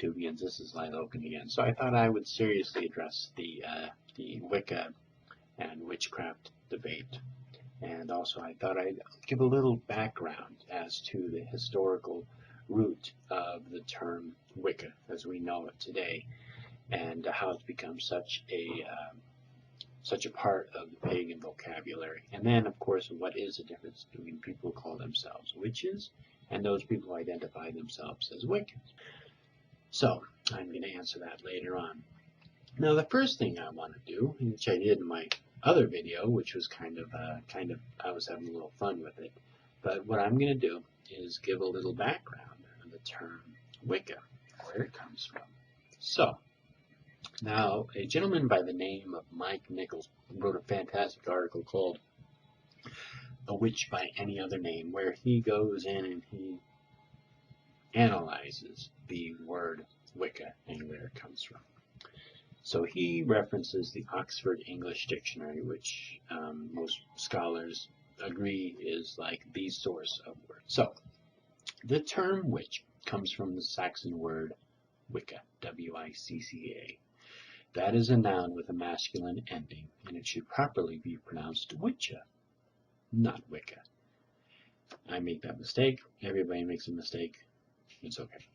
YouTubians, this is Logan again. So I thought I would seriously address the Wicca and witchcraft debate. And also I thought I'd give a little background as to the historical root of the term Wicca as we know it today, and how it's become such a part of the pagan vocabulary. And then, of course, what is the difference between people who call themselves witches and those people who identify themselves as Wiccans? So, I'm going to answer that later on. Now, the first thing I want to do, which I did in my other video, which was kind of I was having a little fun with it, but what I'm going to do is give a little background on the term Wicca, where it comes from. So, now, a gentleman by the name of Mike Nichols wrote a fantastic article called A Witch by Any Other Name, where he goes in and he analyzes the word Wicca and where it comes from. So he references the Oxford English Dictionary, which most scholars agree is like the source of words. So, the term witch comes from the Saxon word Wicca, W-I-C-C-A. That is a noun with a masculine ending, and it should properly be pronounced Wicca, not Wicca. I make that mistake. Everybody makes a mistake. It's okay.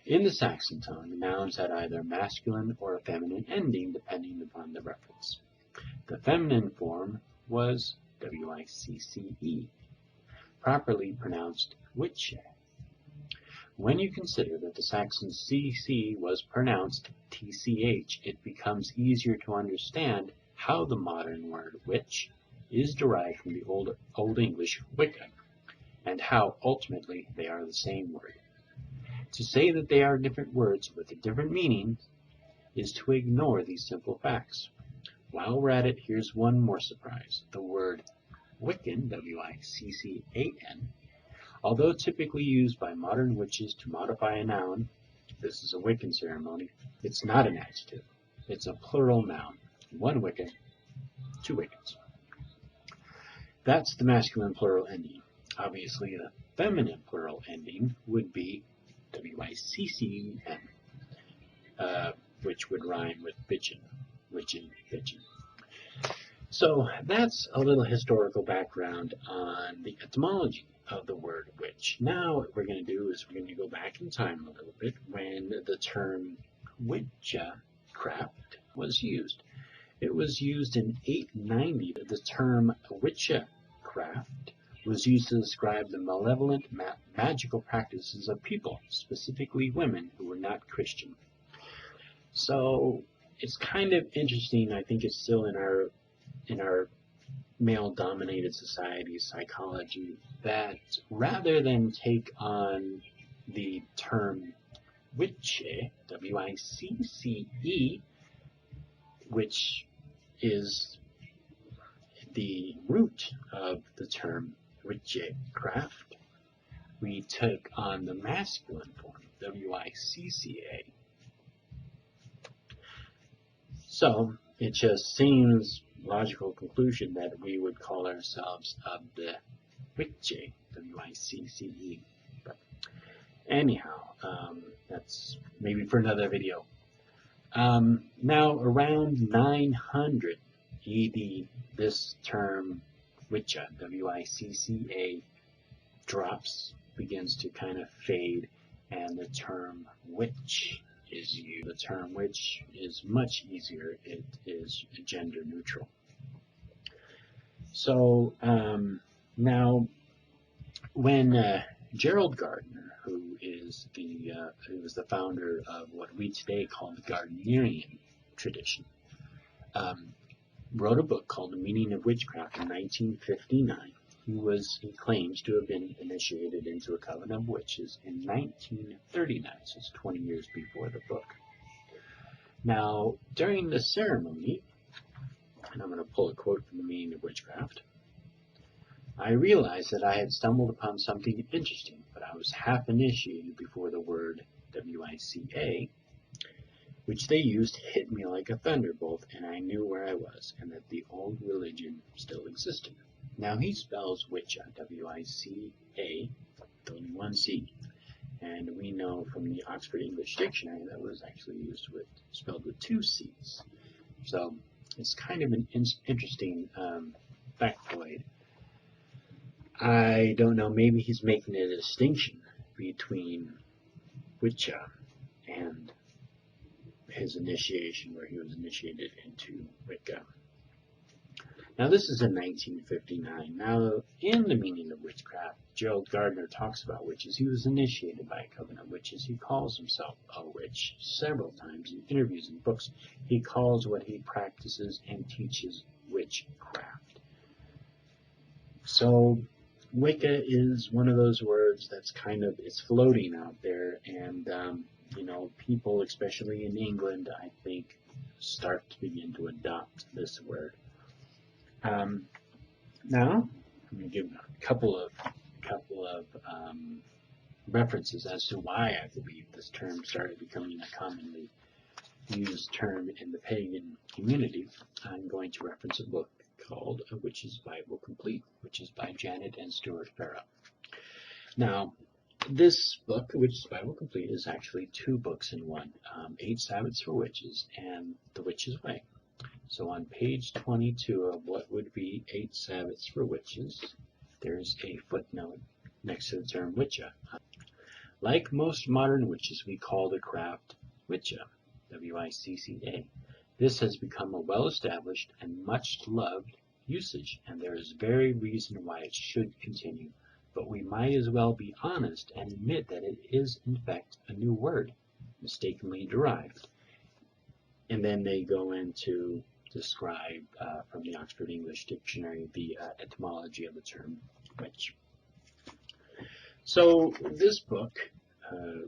In the Saxon tongue, the nouns had either a masculine or a feminine ending, depending upon the reference. The feminine form was W-I-C-C-E, properly pronounced Wicce. When you consider that the Saxon CC was pronounced TCH, it becomes easier to understand how the modern word witch is derived from the Old English Wicca, and how ultimately they are the same word. To say that they are different words with a different meaning is to ignore these simple facts. While we're at it, here's one more surprise. The word Wiccan, W-I-C-C-A-N, although typically used by modern witches to modify a noun, this is a Wiccan ceremony, it's not an adjective. It's a plural noun. One Wiccan, two Wiccans. That's the masculine plural ending. Obviously, the feminine plural ending would be W-I-C-C-E-N, which would rhyme with bitchin', witchin', bitchin'. So that's a little historical background on the etymology of the word witch. Now what we're going to do is we're going to go back in time a little bit when the term witchcraft was used. It was used in 890. The term witchcraft was used to describe the malevolent magical practices of people, specifically women who were not Christian. So it's kind of interesting. I think it's still in our male-dominated society psychology that rather than take on the term witche, W-I-C-C-E, which is the root of the term witchcraft, we took on the masculine form, W-I-C-C-A. So it just seems logical conclusion that we would call ourselves of the witche, W-I-C-C-E. But anyhow, that's maybe for another video. Now, around 900 AD, this term Wicca, W-I-C-C-A, begins to kind of fade, and the term witch is used. The term witch is much easier. It is gender neutral. So now, when Gerald Gardner, who was the founder of what we today call the Gardnerian tradition, wrote a book called The Meaning of Witchcraft in 1959. He claims to have been initiated into a coven of witches in 1939, so it's 20 years before the book. Now, during the ceremony, and I'm going to pull a quote from The Meaning of Witchcraft, I realized that I had stumbled upon something interesting, but I was half initiated before the word W-I-C-A, which they used, hit me like a thunderbolt, and I knew where I was, and that the old religion still existed. Now he spells Wicca, W-I-C-A, with only one C, And we know from the Oxford English Dictionary that was actually spelled with 2 C's. So it's kind of an interesting factoid. I don't know, maybe he's making a distinction between Wicca and his initiation, where he was initiated into Wicca. Now this is in 1959. Now in the meaning of witchcraft, Gerald Gardner talks about witches. He was initiated by a coven of witches. He calls himself a witch several times in interviews and books. He calls what he practices and teaches witchcraft. So Wicca is one of those words that's it's floating out there, and people, especially in England, I think, start to begin to adopt this word. Now, I'm going to give a couple of references as to why I believe this term started becoming a commonly used term in the pagan community. I'm going to reference a book called A Witch's Bible Complete, which is by Janet and Stuart Farrah. Now, this book, A Witch's Bible Complete, is actually 2 books in one, 8 Sabbaths for Witches and The Witch's Way. So on page 22 of what would be 8 Sabbaths for Witches, there's a footnote next to the term Wicca. Like most modern witches, we call the craft Wicca, W-I-C-C-A. This has become a well-established and much-loved usage, and there is very reason why it should continue. But we might as well be honest and admit that it is, in fact, a new word, mistakenly derived. And then they go into describe from the Oxford English Dictionary the etymology of the term witch. So this book,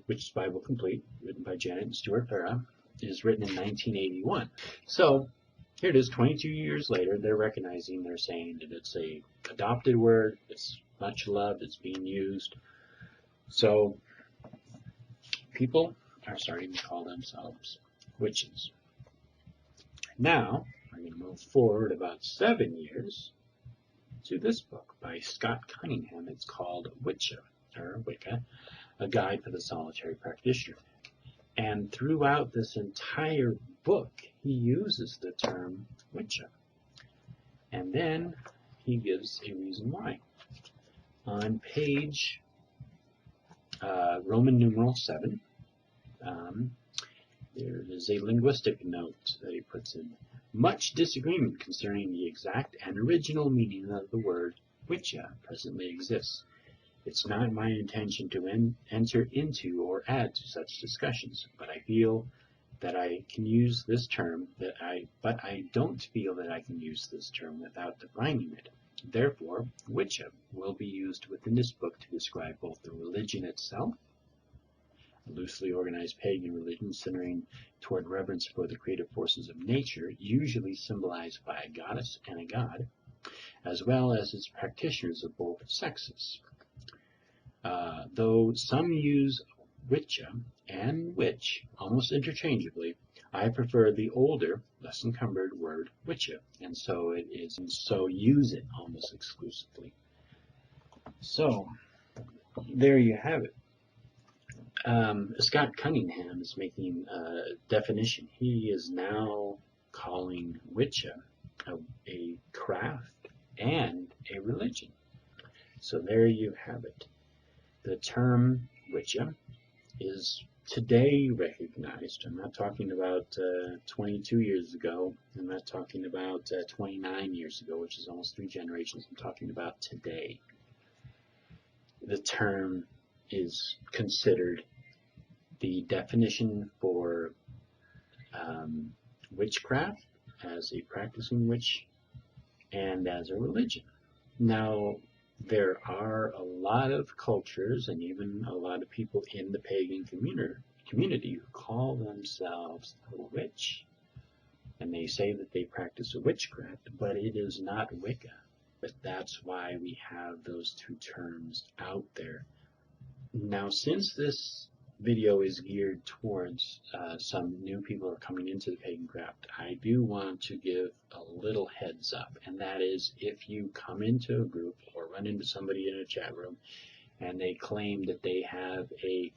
Witch's Bible Complete, written by Janet and Stuart Farrah, is written in 1981. So here it is, 22 years later, they're saying that it's a adopted word, it's much loved, it's being used. So people are starting to call themselves witches. Now, I'm going to move forward about 7 years to this book by Scott Cunningham. It's called Wicca, A Guide for the Solitary Practitioner. And throughout this entire book, he uses the term Wicca. And then he gives a reason why. On page Roman numeral 7, there is a linguistic note that he puts in. Much disagreement concerning the exact and original meaning of the word Wicca presently exists. It's not my intention to enter into or add to such discussions, but I feel that I can use this term, but I don't feel that I can use this term without defining it. Therefore, Wicca will be used within this book to describe both the religion itself, a loosely organized pagan religion centering toward reverence for the creative forces of nature, usually symbolized by a goddess and a god, as well as its practitioners of both sexes. Though some use Wicca and witch almost interchangeably, I prefer the older, less encumbered word Wicca, and so use it almost exclusively. So there you have it. Scott Cunningham is making a definition. He is now calling Wicca a craft and a religion. So there you have it. The term Wicca is today recognized. I'm not talking about 22 years ago. I'm not talking about 29 years ago, which is almost 3 generations. I'm talking about today. The term is considered the definition for witchcraft as a practicing witch and as a religion. Now, there are a lot of cultures and even a lot of people in the pagan community who call themselves a witch, and they say that they practice witchcraft, but it is not Wicca. But that's why we have those 2 terms out there. Now, since this video is geared towards some new people who are coming into the pagan craft, I do want to give a little heads up, and that is if you come into a group or run into somebody in a chat room and they claim that they have a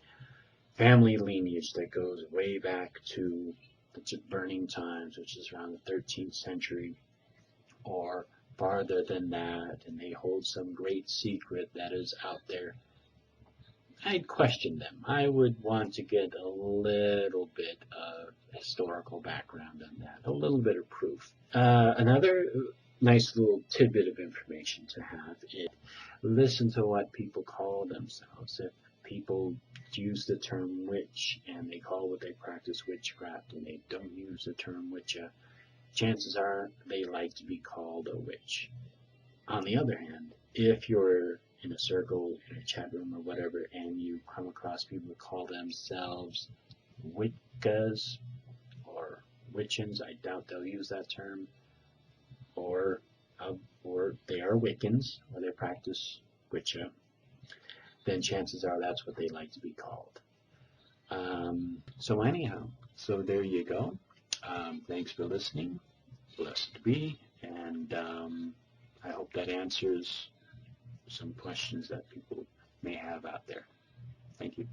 family lineage that goes way back to the burning times, which is around the 13th century, or farther than that, and they hold some great secret that is out there, I'd question them. I would want to get a little bit of historical background on that, a little bit of proof. Another nice little tidbit of information to have is listen to what people call themselves. If people use the term witch and they call what they practice witchcraft and they don't use the term witcha, chances are they like to be called a witch. On the other hand, if you're in a circle, in a chat room or whatever, and you come across people who call themselves Wiccas or Witchens, I doubt they'll use that term, or they are Wiccans, or they practice Wicca, then chances are that's what they like to be called. So anyhow, so there you go. Thanks for listening. Blessed be, and I hope that answers some questions that people may have out there. Thank you.